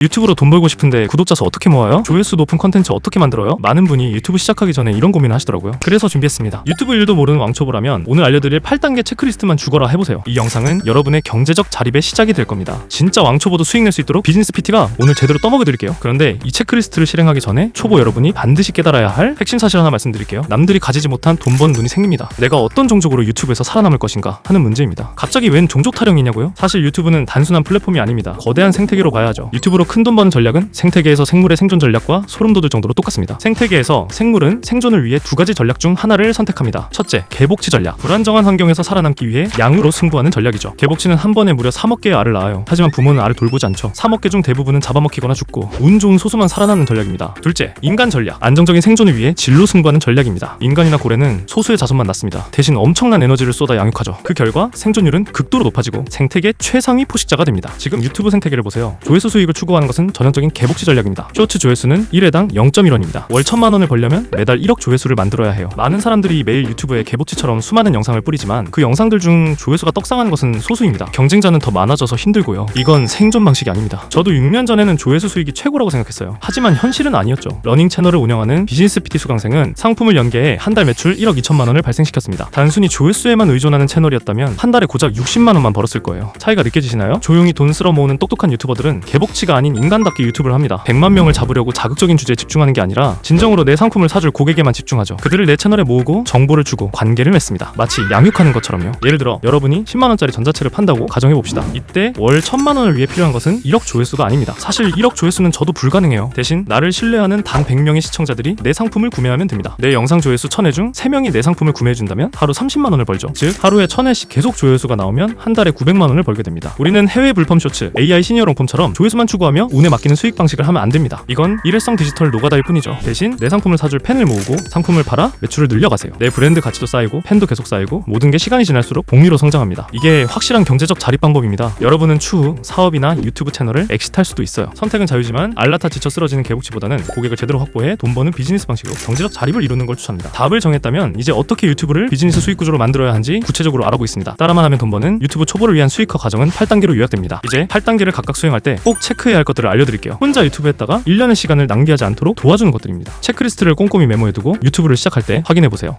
유튜브로 돈 벌고 싶은데 구독자 수 어떻게 모아요? 조회수 높은 컨텐츠 어떻게 만들어요? 많은 분이 유튜브 시작하기 전에 이런 고민을 하시더라고요. 그래서 준비했습니다. 유튜브 일도 모르는 왕초보라면 오늘 알려드릴 8단계 체크리스트만 죽어라 해보세요. 이 영상은 여러분의 경제적 자립의 시작이 될 겁니다. 진짜 왕초보도 수익 낼 수 있도록 비즈니스 PT가 오늘 제대로 떠먹여드릴게요. 그런데 이 체크리스트를 실행하기 전에 초보 여러분이 반드시 깨달아야 할 핵심 사실 하나 말씀드릴게요. 남들이 가지지 못한 돈 번 눈이 생깁니다. 내가 어떤 종족으로 유튜브에서 살아남을 것인가 하는 문제입니다. 갑자기 웬 종족 타령이냐고요? 사실 유튜브는 단순한 플랫폼이 아닙니다. 거대한 생태계로 봐야죠. 유튜브로 큰 돈 버는 전략은 생태계에서 생물의 생존 전략과 소름 돋을 정도로 똑같습니다. 생태계에서 생물은 생존을 위해 두 가지 전략 중 하나를 선택합니다. 첫째, 개복치 전략. 불안정한 환경에서 살아남기 위해 양으로 승부하는 전략이죠. 개복치는 한 번에 무려 3억 개의 알을 낳아요. 하지만 부모는 알을 돌보지 않죠. 3억 개 중 대부분은 잡아먹히거나 죽고 운 좋은 소수만 살아남는 전략입니다. 둘째, 인간 전략. 안정적인 생존을 위해 진로 승부하는 전략입니다. 인간이나 고래는 소수의 자손만 낳습니다. 대신 엄청난 에너지를 쏟아 양육하죠. 그 결과 생존율은 극도로 높아지고 생태계 최상위 포식자가 됩니다. 지금 유튜브 생태계를 보세요. 조회수 수익을 추구하는 것은 전형적인 개복치 전략입니다. 쇼츠 조회수는 1회당 0.1원입니다. 월 1000만 원을 벌려면 매달 1억 조회수를 만들어야 해요. 많은 사람들이 매일 유튜브에 개복치처럼 수많은 영상을 뿌리지만 그 영상들 중 조회수가 떡상하는 것은 소수입니다. 경쟁자는 더 많아져서 힘들고요. 이건 생존 방식이 아닙니다. 저도 6년 전에는 조회수 수익이 최고라고 생각했어요. 하지만 현실은 아니었죠. 러닝 채널을 운영하는 비즈니스 PT 수강생은 상품을 연계해 한 달 매출 1억 2천만 원을 발생시켰습니다. 단순히 조회수에만 의존하는 채널이었다면 한 달에 고작 60만 원만 벌었을 거예요. 차이가 느껴지시나요? 조용히 돈 쓸어 모으는 똑똑한 유튜버들은 개복치가 아닌 인간답게 유튜브를 합니다. 100만 명을 잡으려고 자극적인 주제에 집중하는 게 아니라 진정으로 내 상품을 사줄 고객에만 집중하죠. 그들을 내 채널에 모으고 정보를 주고 관계를 맺습니다. 마치 양육하는 것처럼요. 예를 들어 여러분이 10만 원짜리 전자책을 판다고 가정해봅시다. 이때 월 1000만 원을 위해 필요한 것은 1억 조회수가 아닙니다. 사실 1억 조회수는 저도 불가능해요. 대신 나를 신뢰하는 단 100명의 시청자들이 내 상품을 구매하면 됩니다. 내 영상 조회수 1000회 중 3명이 내 상품을 구매해준다면 하루 30만 원을 벌죠. 즉 하루에 1000회씩 계속 조회수가 나오면 한 달에 900만 원을 벌게 됩니다. 우리는 해외 불펌 쇼츠, AI 시니어롱폼처럼 조회수만 추구하며 운에 맡기는 수익 방식을 하면 안 됩니다. 이건 일회성 디지털 노가다일 뿐이죠. 대신 내 상품을 사줄 팬을 모으고 상품을 팔아 매출을 늘려가세요. 내 브랜드 가치도 쌓이고 팬도 계속 쌓이고 모든 게 시간이 지날수록 복리로 성장합니다. 이게 확실한 경제적 자립 방법입니다. 여러분은 추후 사업이나 유튜브 채널을 엑시트할 수도 있어요. 선택은 자유지만 알라타 지쳐 쓰러지는 개복치보다는 고객을 제대로 확보해 돈 버는 비즈니스 방식으로 경제적 자립을 이루는 걸 추천합니다. 답을 정했다면 이제 어떻게 유튜브를 비즈니스 수익 구조로 만들어야 하는지 구체적으로 알아보겠습니다. 따라만 하면 돈 버는 유튜브 초보를 위한 수익화 과정은 8단계로 요약됩니다. 이제 8단계를 각각 수행할 때 꼭 체크해야 할 것들을 알려드릴게요. 혼자 유튜브 했다가 1년의 시간을 낭비하지 않도록 도와주는 것들입니다. 체크리스트를 꼼꼼히 메모해두고 유튜브를 시작할 때 확인해보세요.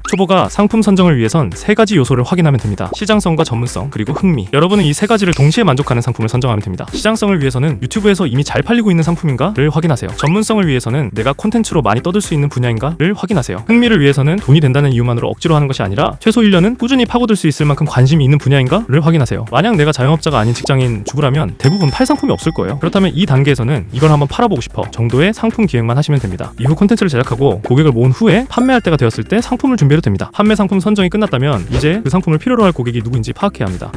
초보가 상품 선정을 위해선 3가지 요소를 확인하면 됩니다. 시장성과 전문성, 그리고 흥미. 여러분은 이 3가지를 동시에 만족하는 상품을 선정하면 됩니다. 시장성을 위해서는 유튜브에서 이미 잘 팔리고 있는 상품인가를 확인하세요. 전문성을 위해서는 내가 콘텐츠로 많이 떠들 수 있는 분야인가를 확인하세요. 흥미를 위해서는 돈이 된다는 이유만으로 억지로 하는 것이 아니라 최소 1년은 꾸준히 파고들 수 있을 만큼 관심이 있는 분야인가를 확인하세요. 만약 내가 자영업자가 아닌 직장인 주부라면 대부분 팔 상품이 없을 거예요. 그렇다면 이 단계에서는 이걸 한번 팔아보고 싶어 정도의 상품 기획만 하시면 됩니다. 이후 콘텐츠를 제작하고 고객을 모은 후에 판매할 때가 되었을 때 상품을 준비해도 됩니다. 판매 상품 선정이 끝났다면 이제 그 상품을 필요로 할 고객이 누구인지 파악해야 합니다.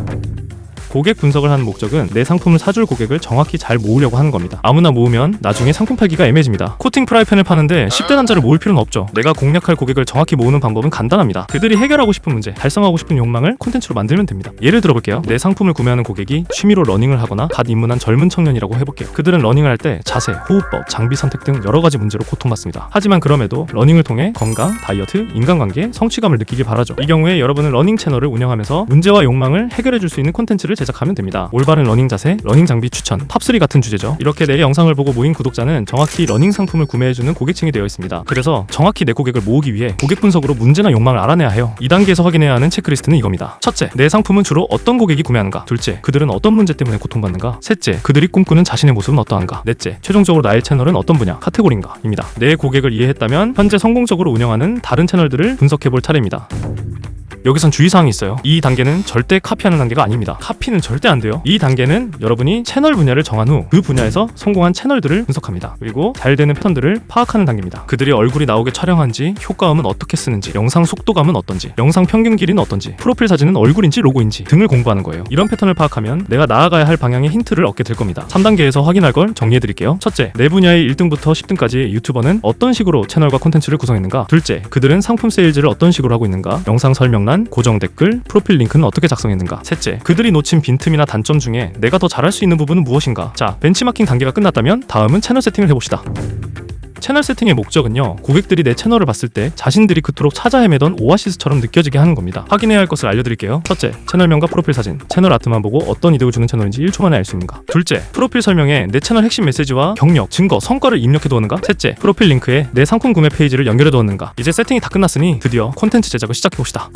고객 분석을 하는 목적은 내 상품을 사줄 고객을 정확히 잘 모으려고 하는 겁니다. 아무나 모으면 나중에 상품 팔기가 애매해집니다. 코팅 프라이팬을 파는데 10대 남자를 모을 필요는 없죠. 내가 공략할 고객을 정확히 모으는 방법은 간단합니다. 그들이 해결하고 싶은 문제, 달성하고 싶은 욕망을 콘텐츠로 만들면 됩니다. 예를 들어볼게요. 내 상품을 구매하는 고객이 취미로 러닝을 하거나 갓 입문한 젊은 청년이라고 해볼게요. 그들은 러닝을 할 때 자세, 호흡법, 장비 선택 등 여러 가지 문제로 고통받습니다. 하지만 그럼에도 러닝을 통해 건강, 다이어트, 인간관계, 성취감을 느끼길 바라죠. 이 경우에 여러분은 러닝 채널을 운영하면서 문제와 욕망을 해결해줄 수 있는 콘텐츠를 제작하면 됩니다. 올바른 러닝 자세, 러닝 장비 추천, 탑3 같은 주제죠. 이렇게 내 영상을 보고 모인 구독자는 정확히 러닝 상품을 구매해주는 고객층이 되어 있습니다. 그래서 정확히 내 고객을 모으기 위해 고객 분석으로 문제나 욕망을 알아내야 해요. 2단계에서 확인해야 하는 체크리스트는 이겁니다. 첫째, 내 상품은 주로 어떤 고객이 구매하는가? 둘째, 그들은 어떤 문제 때문에 고통받는가? 셋째, 그들이 꿈꾸는 자신의 모습은 어떠한가? 넷째, 최종적으로 나의 채널은 어떤 분야, 카테고리인가? 입니다. 내 고객을 이해했다면 현재 성공적으로 운영하는 다른 채널들을 분석해볼 차례입니다. 여기선 주의사항이 있어요. 이 단계는 절대 카피하는 단계가 아닙니다. 카피는 절대 안 돼요. 이 단계는 여러분이 채널 분야를 정한 후 그 분야에서 성공한 채널들을 분석합니다. 그리고 잘 되는 패턴들을 파악하는 단계입니다. 그들이 얼굴이 나오게 촬영한지, 효과음은 어떻게 쓰는지, 영상 속도감은 어떤지, 영상 평균 길이는 어떤지, 프로필 사진은 얼굴인지 로고인지 등을 공부하는 거예요. 이런 패턴을 파악하면 내가 나아가야 할 방향의 힌트를 얻게 될 겁니다. 3단계에서 확인할 걸 정리해드릴게요. 첫째, 내 분야의 1등부터 10등까지 유튜버는 어떤 식으로 채널과 콘텐츠를 구성했는가? 둘째, 그들은 상품 세일즈를 어떤 식으로 하고 있는가? 영상 설명란, 고정 댓글, 프로필 링크는 어떻게 작성했는가? 셋째, 그들이 놓친 빈틈이나 단점 중에 내가 더 잘할 수 있는 부분은 무엇인가? 자, 벤치마킹 단계가 끝났다면 다음은 채널 세팅을 해봅시다. 채널 세팅의 목적은요, 고객들이 내 채널을 봤을 때 자신들이 그토록 찾아 헤매던 오아시스처럼 느껴지게 하는 겁니다. 확인해야 할 것을 알려드릴게요. 첫째, 채널명과 프로필 사진. 채널 아트만 보고 어떤 이득을 주는 채널인지 1초 만에 알 수 있는가. 둘째, 프로필 설명에 내 채널 핵심 메시지와 경력, 증거, 성과를 입력해 두었는가. 셋째, 프로필 링크에 내 상품 구매 페이지를 연결해 두었는가. 이제 세팅이 다 끝났으니 드디어 콘텐츠 제작을 시작해봅시다.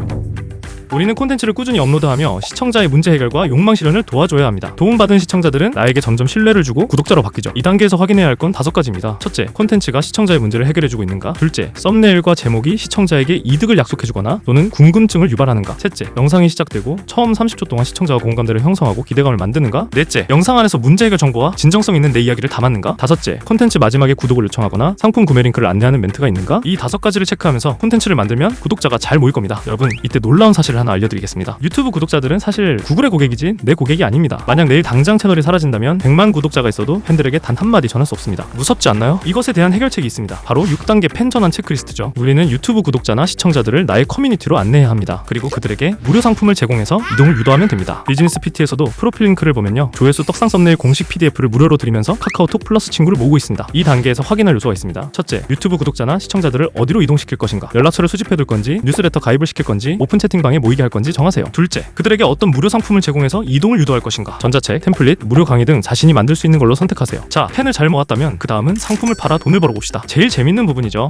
우리는 콘텐츠를 꾸준히 업로드하며 시청자의 문제 해결과 욕망 실현을 도와줘야 합니다. 도움받은 시청자들은 나에게 점점 신뢰를 주고 구독자로 바뀌죠. 이 단계에서 확인해야 할 건 5가지입니다. 첫째, 콘텐츠가 시청자의 문제를 해결해주고 있는가. 둘째, 썸네일과 제목이 시청자에게 이득을 약속해주거나 또는 궁금증을 유발하는가. 셋째, 영상이 시작되고 처음 30초 동안 시청자와 공감대를 형성하고 기대감을 만드는가. 넷째, 영상 안에서 문제 해결 정보와 진정성 있는 내 이야기를 담았는가. 다섯째, 콘텐츠 마지막에 구독을 요청하거나 상품 구매 링크를 안내하는 멘트가 있는가. 이 5가지를 체크하면서 콘텐츠를 만들면 구독자가 잘 모일 겁니다. 여러분, 이때 놀라운 사실을 하나 알려드리겠습니다. 유튜브 구독자들은 사실 구글의 고객이지 내 고객이 아닙니다. 만약 내일 당장 채널이 사라진다면 100만 구독자가 있어도 팬들에게 단 한마디 전할 수 없습니다. 무섭지 않나요? 이것에 대한 해결책이 있습니다. 바로 6단계 팬 전환 체크리스트죠. 우리는 유튜브 구독자나 시청자들을 나의 커뮤니티로 안내해야 합니다. 그리고 그들에게 무료 상품을 제공해서 이동을 유도하면 됩니다. 비즈니스 PT에서도 프로필 링크를 보면요, 조회수 떡상 썸네일 공식 PDF를 무료로 드리면서 카카오톡 플러스 친구를 모으고 있습니다. 이 단계에서 확인할 요소가 있습니다. 첫째, 유튜브 구독자나 시청자들을 어디로 이동시킬 것인가. 연락처를 수집해둘 건지, 뉴스레터 가입을 시킬 건지, 오픈 채팅방에 모이게 할 건지 정하세요. 둘째, 그들에게 어떤 무료 상품을 제공해서 이동을 유도할 것인가. 전자책, 템플릿, 무료 강의 등 자신이 만들 수 있는 걸로 선택하세요. 자, 팬을 잘 모았다면 그 다음은 상품을 팔아 돈을 벌어봅시다. 제일 재밌는 부분이죠.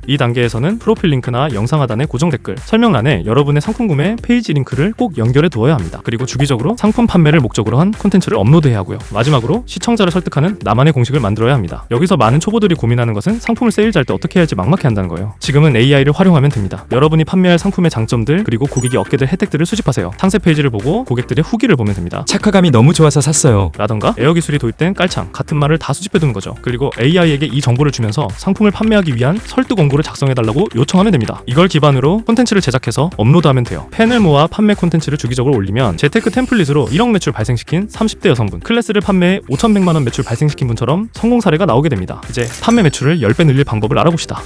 이 단계에서는 프로필 링크나 영상 하단의 고정 댓글, 설명란에 여러분의 상품 구매 페이지 링크를 꼭 연결해 두어야 합니다. 그리고 주기적으로 상품 판매를 목적으로 한 콘텐츠를 업로드해야 하고요. 마지막으로 시청자를 설득하는 나만의 공식을 만들어야 합니다. 여기서 많은 초보들이 고민하는 것은 상품을 세일즈할 때 어떻게 해야 할지 막막해한다는 거예요. 지금은 AI를 활용하면 됩니다. 여러분이 판매할 상품의 장점들 그리고 고객이 얻게 될 혜택들을 수집하세요. 상세 페이지를 보고 고객들의 후기를 보면 됩니다. 착화감이 너무 좋아서 샀어요. 라던가 에어 기술이 도입된 깔창, 같은 말을 다 수집해두는 거죠. 그리고 AI에게 이 정보를 주면서 상품을 판매하기 위한 설득 원고를 작성해달라고 요청하면 됩니다. 이걸 기반으로 콘텐츠를 제작해서 업로드하면 돼요. 팬을 모아 판매 콘텐츠를 주기적으로 올리면 재테크 템플릿으로 1억 매출 발생시킨 30대 여성분, 클래스를 판매해 5,100만원 매출 발생시킨 분처럼 성공 사례가 나오게 됩니다. 이제 판매 매출을 10배 늘릴 방법을 알아봅시다.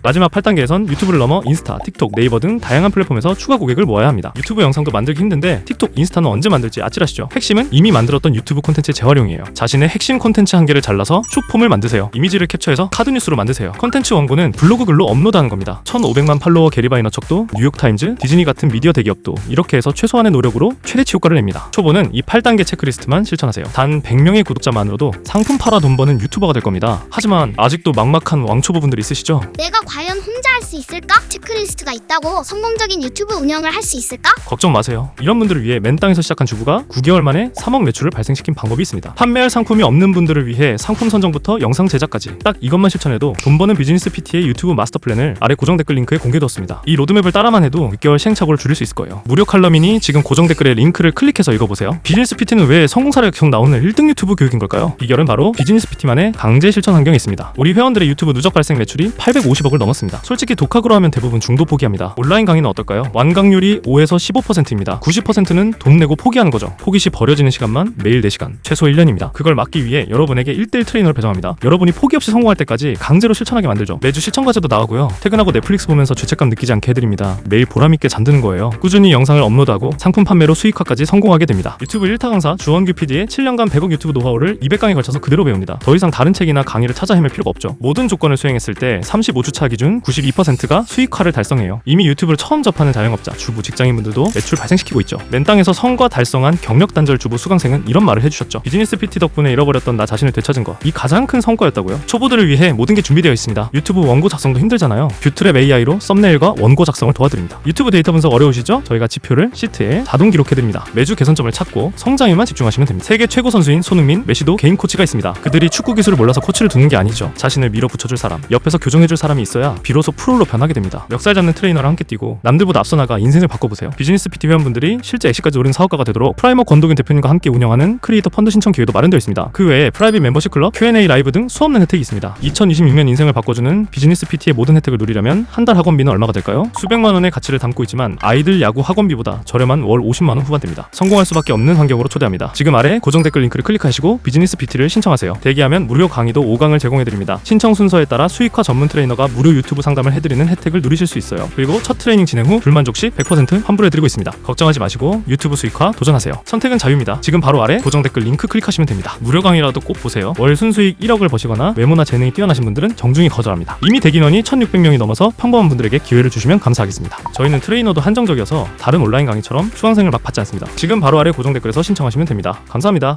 마지막 8단계에선 유튜브를 넘어 인스타, 틱톡, 네이버 등 다양한 플랫폼에서 추가 고객을 모아야 합니다. 유튜브 영상도 만들기 힘든데 틱톡, 인스타는 언제 만들지 아찔하시죠? 핵심은 이미 만들었던 유튜브 콘텐츠의 재활용이에요. 자신의 핵심 콘텐츠 한 개를 잘라서 숏폼을 만드세요. 이미지를 캡처해서 카드 뉴스로 만드세요. 콘텐츠 원고는 블로그 글로 업로드하는 겁니다. 1,500만 팔로워 게리바이 너척도, 뉴욕타임즈, 디즈니 같은 미디어 대기업도 이렇게 해서 최소한의 노력으로 최대치 효과를 냅니다. 초보는 이 8단계 체크리스트만 실천하세요. 단 100명의 구독자만으로도 상품 팔아 돈 버는 유튜버가 될 겁니다. 하지만 아직도 막막한 왕초보분들 있으시죠? 내가 과연 혼자 할 수 있을까? 체크리스트가 있다고 성공적인 유튜브 운영을 할 수 있을까? 걱정 마세요. 이런 분들을 위해 맨땅에서 시작한 주부가 9개월 만에 3억 매출을 발생시킨 방법이 있습니다. 판매할 상품이 없는 분들을 위해 상품 선정부터 영상 제작까지 딱 이것만 실천해도 돈 버는 비즈니스 PT의 유튜브 마스터 플랜을 아래 고정 댓글 링크에 공개해뒀습니다. 이 로드맵을 따라만 해도 6개월 시행착오를 줄일 수 있을 거예요. 무료 칼럼이니 지금 고정 댓글에 링크를 클릭해서 읽어보세요. 비즈니스 PT는 왜 성공 사례가 계속 나오는 1등 유튜브 교육인 걸까요? 비결은 바로 비즈니스 PT만의 강제 실천 환경에 있습니다. 우리 회원들의 유튜브 누적 발생 매출이 850억을 넘었습니다. 솔직히 독학으로 하면 대부분 중도 포기합니다. 온라인 강의는 어떨까요? 완강률이 5에서 15%입니다. 90%는 돈 내고 포기하는 거죠. 포기 시 버려지는 시간만 매일 4시간, 최소 1년입니다. 그걸 막기 위해 여러분에게 1:1 트레이너를 배정합니다. 여러분이 포기 없이 성공할 때까지 강제로 실천하게 만들죠. 매주 실천 과제도 나가고요. 퇴근하고 넷플릭스 보면서 죄책감 느끼지 않게 해드립니다. 매일 보람있게 잠드는 거예요. 꾸준히 영상을 업로드하고 상품 판매로 수익화까지 성공하게 됩니다. 유튜브 1타 강사 주원규 PD의 7년간 100억 유튜브 노하우를 200강에 걸쳐서 그대로 배웁니다. 더 이상 다른 책이나 강의를 찾아 헤맬 필요가 없죠. 모든 조건을 수행했을 때 35주차 기준 92%가 수익화를 달성해요. 이미 유튜브를 처음 접하는 자영업자, 주부, 직장인분들도 매출 발생시키고 있죠. 맨땅에서 성과 달성한 경력 단절 주부 수강생은 이런 말을 해주셨죠. 비즈니스 PT 덕분에 잃어버렸던 나 자신을 되찾은 거, 이 가장 큰 성과였다고요. 초보들을 위해 모든 게 준비되어 있습니다. 유튜브 원고 작성도 힘들잖아요. 뷰트랩 AI로 썸네일과 원고 작성을 도와드립니다. 유튜브 데이터 분석 어려우시죠? 저희가 지표를 시트에 자동 기록해드립니다. 매주 개선점을 찾고 성장에만 집중하시면 됩니다. 세계 최고 선수인 손흥민, 메시도 개인 코치가 있습니다. 그들이 축구 기술을 몰라서 코치를 두는 게 아니죠. 자신을 밀어붙여줄 사람, 옆에서 교정해줄 사람이 있어야 비로소 프로로 변하게 됩니다. 멱살 잡는 트레이너랑 함께 뛰고 남들보다 앞서 나가 인생을 바꿔보세요. 비즈니스 PT 회원분들이 실제 액시까지 오른 사업가가 되도록 프라이머 권동윤 대표님과 함께 운영하는 크리에이터 펀드 신청 기회도 마련되어 있습니다. 그 외에 프라이빗 멤버십 클럽, Q&A 라이브 등 수없는 혜택이 있습니다. 2026년 인생을 바꿔주는 비즈니스 PT의 모든 혜택을 누리려면 한 달 학원비는 얼마가 될까요? 수백만 원의 가치를 담고 있지만 아이들 야구 학원비보다 저렴한 월 50만 원 후반대입니다. 성공할 수밖에 없는 환경으로 초대합니다. 지금 아래 고정 댓글 링크를 클릭하시고 비즈니스 PT를 신청하세요. 대기하면 무료 강의도 5강을 제공해드립니다. 신청 순서에 따라 수익화 전문 트레이너가 무료 유튜브 상담을 해드립니다. 환불해드리는 혜택을 누리실 수 있어요. 그리고 첫 트레이닝 진행 후 불만족 시 100% 환불해드리고 있습니다. 걱정하지 마시고 유튜브 수익화 도전하세요. 선택은 자유입니다. 지금 바로 아래 고정 댓글 링크 클릭하시면 됩니다. 무료 강의라도 꼭 보세요. 월 순수익 1억을 버시거나 외모나 재능이 뛰어나신 분들은 정중히 거절합니다. 이미 대기인원이 1600명이 넘어서 평범한 분들에게 기회를 주시면 감사하겠습니다. 저희는 트레이너도 한정적이어서 다른 온라인 강의처럼 수강생을 막 받지 않습니다. 지금 바로 아래 고정 댓글에서 신청하시면 됩니다. 감사합니다.